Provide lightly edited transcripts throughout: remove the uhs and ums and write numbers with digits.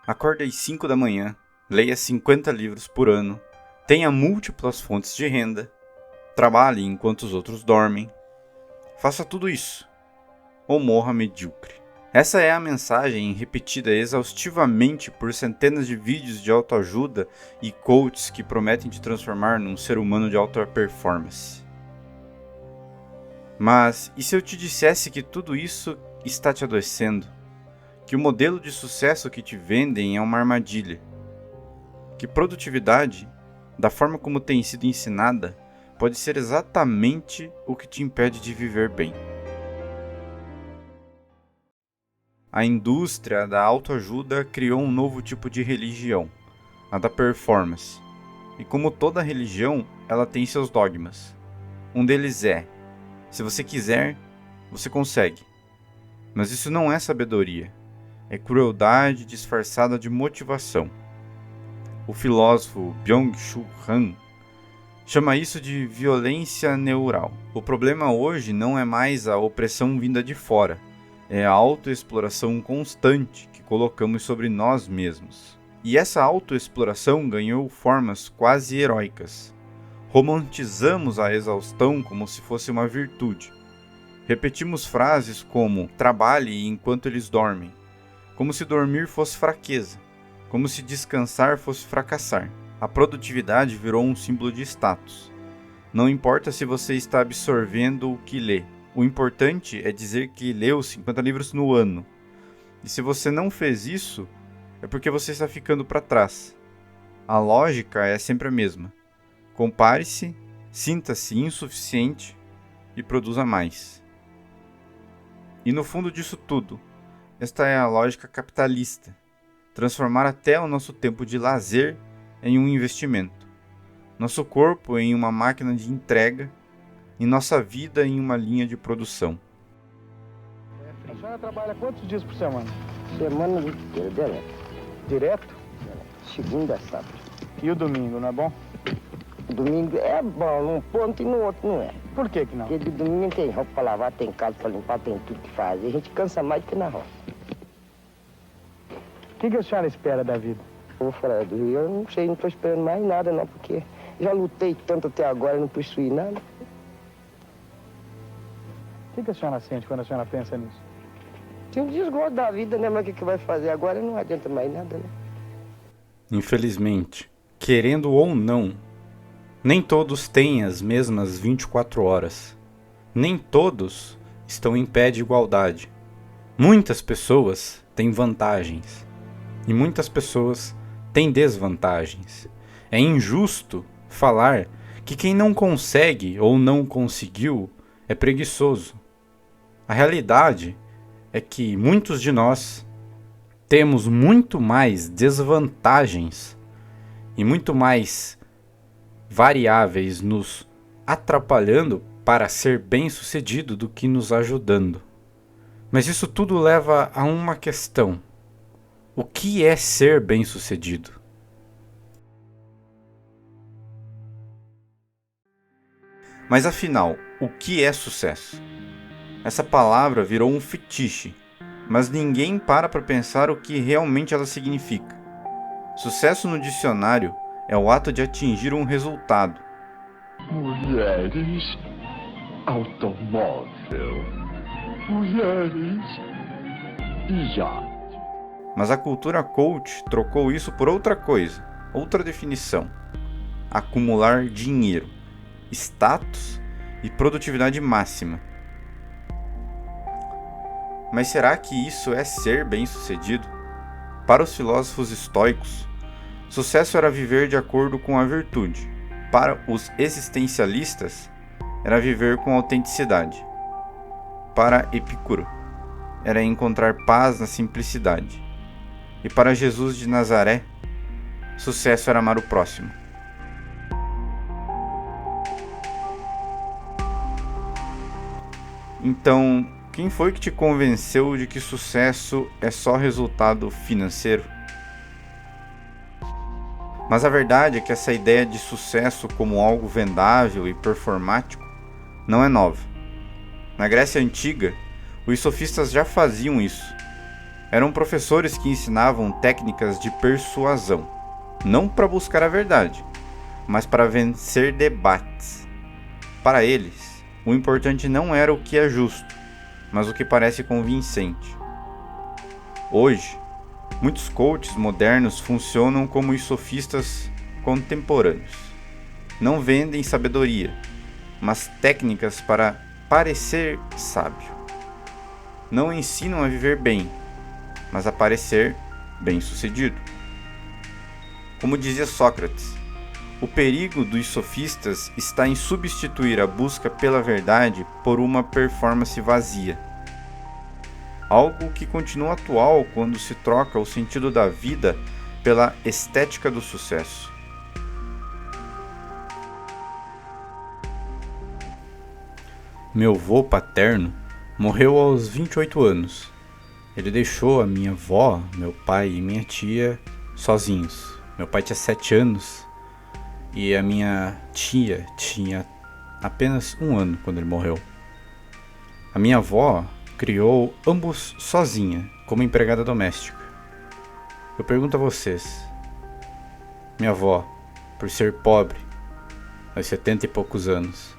Acorde às 5 da manhã, leia 50 livros por ano, tenha múltiplas fontes de renda, trabalhe enquanto os outros dormem. Faça tudo isso, ou morra medíocre. Essa é a mensagem repetida exaustivamente por centenas de vídeos de autoajuda e coaches que prometem te transformar num ser humano de alta performance. Mas e se eu te dissesse que tudo isso está te adoecendo? Que o modelo de sucesso que te vendem é uma armadilha? Que produtividade, da forma como tem sido ensinada, pode ser exatamente o que te impede de viver bem? A indústria da autoajuda criou um novo tipo de religião, a da performance. E como toda religião, ela tem seus dogmas. Um deles é: se você quiser, você consegue. Mas isso não é sabedoria. É crueldade disfarçada de motivação. O filósofo Byung-Chul Han chama isso de violência neural. O problema hoje não é mais a opressão vinda de fora, é a autoexploração constante que colocamos sobre nós mesmos. E essa autoexploração ganhou formas quase heróicas. Romantizamos a exaustão como se fosse uma virtude. Repetimos frases como "trabalhe enquanto eles dormem", como se dormir fosse fraqueza, como se descansar fosse fracassar. A produtividade virou um símbolo de status. Não importa se você está absorvendo o que lê. O importante é dizer que leu 50 livros no ano. E se você não fez isso, é porque você está ficando para trás. A lógica é sempre a mesma. Compare-se, sinta-se insuficiente e produza mais. E no fundo disso tudo, esta é a lógica capitalista. Transformar até o nosso tempo de lazer em um investimento. Nosso corpo em uma máquina de entrega e nossa vida em uma linha de produção. A senhora trabalha quantos dias por semana? Semana inteira, direto. Direto? Segunda a sábado. E o domingo, não é bom? Domingo é bom num ponto e no outro não é. Por que não? Porque de domingo tem roupa para lavar, tem casa para limpar, tem tudo que fazer. A gente cansa mais do que na roça. O que a senhora espera da vida? Eu vou falar do Rio, eu não sei, não estou esperando mais nada não, porque já lutei tanto até agora e não possuí nada. O que a senhora sente quando a senhora pensa nisso? Tem um desgosto da vida, né? Mas o que vai fazer agora não adianta mais nada, né? Infelizmente, querendo ou não, nem todos têm as mesmas 24 horas. Nem todos estão em pé de igualdade. Muitas pessoas têm vantagens e muitas pessoas têm desvantagens. É injusto falar que quem não consegue ou não conseguiu é preguiçoso. A realidade é que muitos de nós temos muito mais desvantagens e muito mais variáveis nos atrapalhando para ser bem-sucedido do que nos ajudando. Mas isso tudo leva a uma questão: o que é ser bem-sucedido? Mas afinal, o que é sucesso? Essa palavra virou um fetiche, mas ninguém para pensar o que realmente ela significa. Sucesso no dicionário é o ato de atingir um resultado. Mulheres, automóvel, mulheres e iate. Mas a cultura coach trocou isso por outra coisa, outra definição: acumular dinheiro, status e produtividade máxima. Mas será que isso é ser bem-sucedido? Para os filósofos estoicos, sucesso era viver de acordo com a virtude. Para os existencialistas, era viver com autenticidade. Para Epicuro, era encontrar paz na simplicidade. E para Jesus de Nazaré, sucesso era amar o próximo. Então, quem foi que te convenceu de que sucesso é só resultado financeiro? Mas a verdade é que essa ideia de sucesso como algo vendável e performático não é nova. Na Grécia Antiga, os sofistas já faziam isso. Eram professores que ensinavam técnicas de persuasão, não para buscar a verdade, mas para vencer debates. Para eles, o importante não era o que é justo, mas o que parece convincente. Hoje, muitos coaches modernos funcionam como os sofistas contemporâneos. Não vendem sabedoria, mas técnicas para parecer sábio. Não ensinam a viver bem, mas a parecer bem-sucedido. Como dizia Sócrates, o perigo dos sofistas está em substituir a busca pela verdade por uma performance vazia. Algo que continua atual quando se troca o sentido da vida pela estética do sucesso. Meu avô paterno morreu aos 28 anos. Ele deixou a minha avó, meu pai e minha tia sozinhos. Meu pai tinha 7 anos e a minha tia tinha apenas 1 ano quando ele morreu. A minha avó criou ambos sozinha, como empregada doméstica. Eu pergunto a vocês, minha avó, por ser pobre, aos 70 e poucos anos,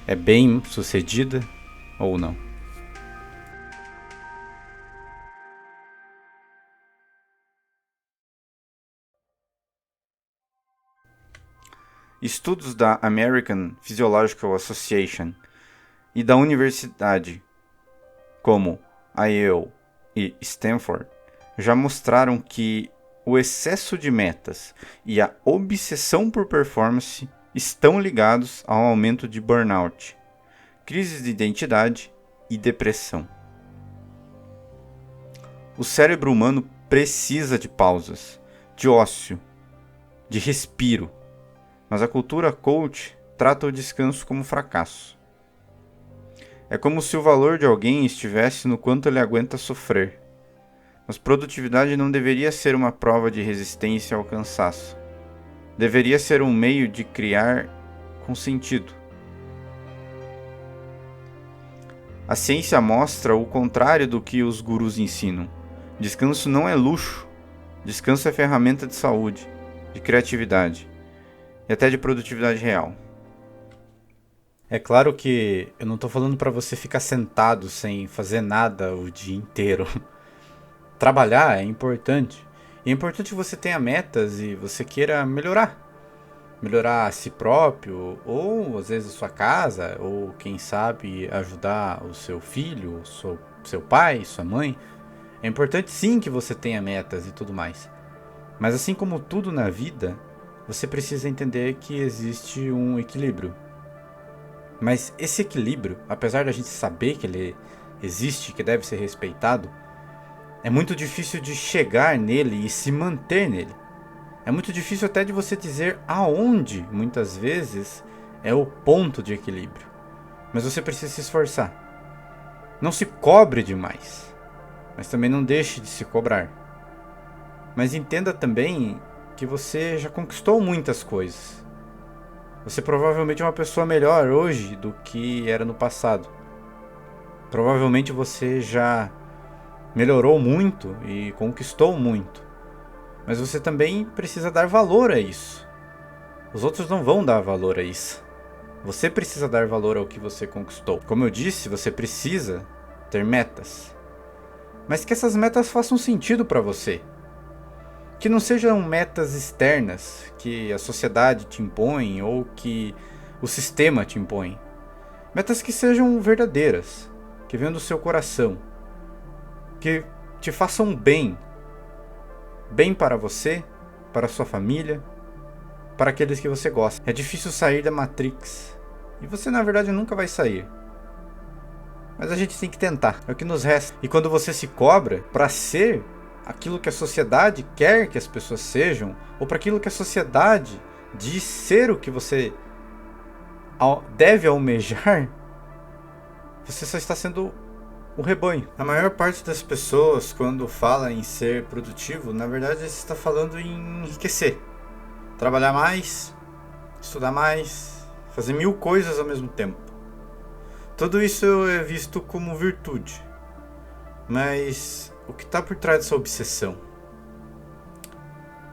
é bem sucedida ou não? Estudos da American Physiological Association e da universidade, como a Yale e Stanford, já mostraram que o excesso de metas e a obsessão por performance estão ligados ao aumento de burnout, crises de identidade e depressão. O cérebro humano precisa de pausas, de ócio, de respiro, mas a cultura coach trata o descanso como fracasso. É como se o valor de alguém estivesse no quanto ele aguenta sofrer. Mas produtividade não deveria ser uma prova de resistência ao cansaço. Deveria ser um meio de criar com sentido. A ciência mostra o contrário do que os gurus ensinam. Descanso não é luxo. Descanso é ferramenta de saúde, de criatividade e até de produtividade real. É claro que eu não estou falando para você ficar sentado sem fazer nada o dia inteiro. Trabalhar é importante. E é importante que você tenha metas e você queira melhorar. Melhorar a si próprio, ou às vezes a sua casa, ou quem sabe ajudar o seu filho, seu pai, sua mãe. É importante sim que você tenha metas e tudo mais. Mas assim como tudo na vida, você precisa entender que existe um equilíbrio. Mas esse equilíbrio, apesar da gente saber que ele existe, que deve ser respeitado, é muito difícil de chegar nele e se manter nele. É muito difícil até de você dizer aonde, muitas vezes, é o ponto de equilíbrio. Mas você precisa se esforçar. Não se cobre demais, mas também não deixe de se cobrar. Mas entenda também que você já conquistou muitas coisas. Você provavelmente é uma pessoa melhor hoje do que era no passado. Provavelmente você já melhorou muito e conquistou muito. Mas você também precisa dar valor a isso. Os outros não vão dar valor a isso. Você precisa dar valor ao que você conquistou. Como eu disse, você precisa ter metas. Mas que essas metas façam sentido para você. Que não sejam metas externas que a sociedade te impõe ou que o sistema te impõe. Metas que sejam verdadeiras, que venham do seu coração, que te façam bem. Bem para você, para a sua família, para aqueles que você gosta. É difícil sair da Matrix. E você na verdade nunca vai sair. Mas a gente tem que tentar, é o que nos resta. E quando você se cobra para ser aquilo que a sociedade quer que as pessoas sejam, ou para aquilo que a sociedade diz ser o que você deve almejar, você só está sendo o rebanho. A maior parte das pessoas, quando fala em ser produtivo, na verdade está falando em enriquecer. Trabalhar mais, estudar mais, fazer 1000 coisas ao mesmo tempo. Tudo isso é visto como virtude. Mas o que está por trás dessa obsessão?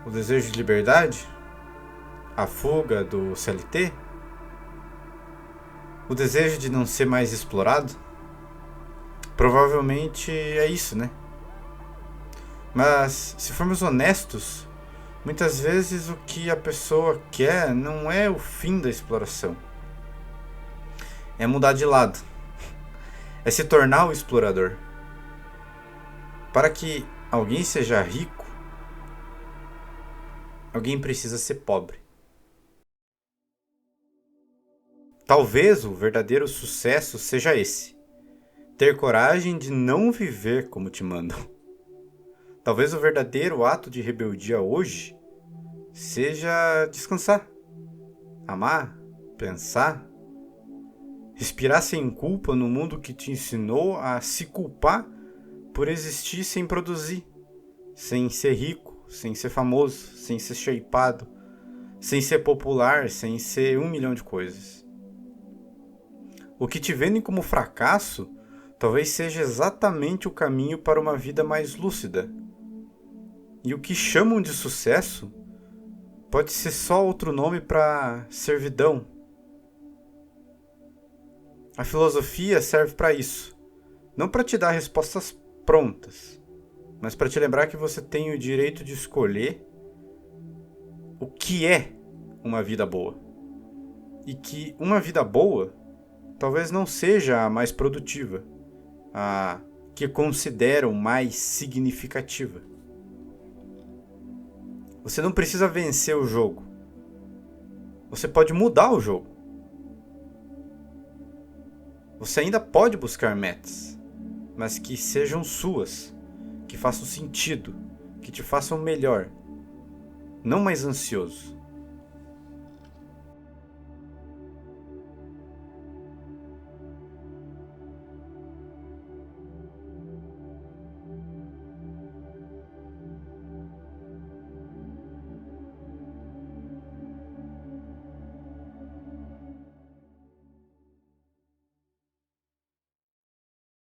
O desejo de liberdade? A fuga do CLT? O desejo de não ser mais explorado? Provavelmente é isso, né? Mas, se formos honestos, muitas vezes o que a pessoa quer não é o fim da exploração. É mudar de lado. É se tornar o explorador. Para que alguém seja rico, alguém precisa ser pobre. Talvez o verdadeiro sucesso seja esse: ter coragem de não viver como te mandam. Talvez o verdadeiro ato de rebeldia hoje seja descansar, amar, pensar, respirar sem culpa no mundo que te ensinou a se culpar por existir sem produzir, sem ser rico, sem ser famoso, sem ser shapeado, sem ser popular, sem ser 1 milhão de coisas. O que te vendem como fracasso talvez seja exatamente o caminho para uma vida mais lúcida. E o que chamam de sucesso pode ser só outro nome para servidão. A filosofia serve para isso, não para te dar respostas prontas, mas para te lembrar que você tem o direito de escolher o que é uma vida boa. E que uma vida boa talvez não seja a mais produtiva, a que consideram mais significativa. Você não precisa vencer o jogo. Você pode mudar o jogo. Você ainda pode buscar metas, mas que sejam suas, que façam sentido, que te façam melhor, não mais ansioso.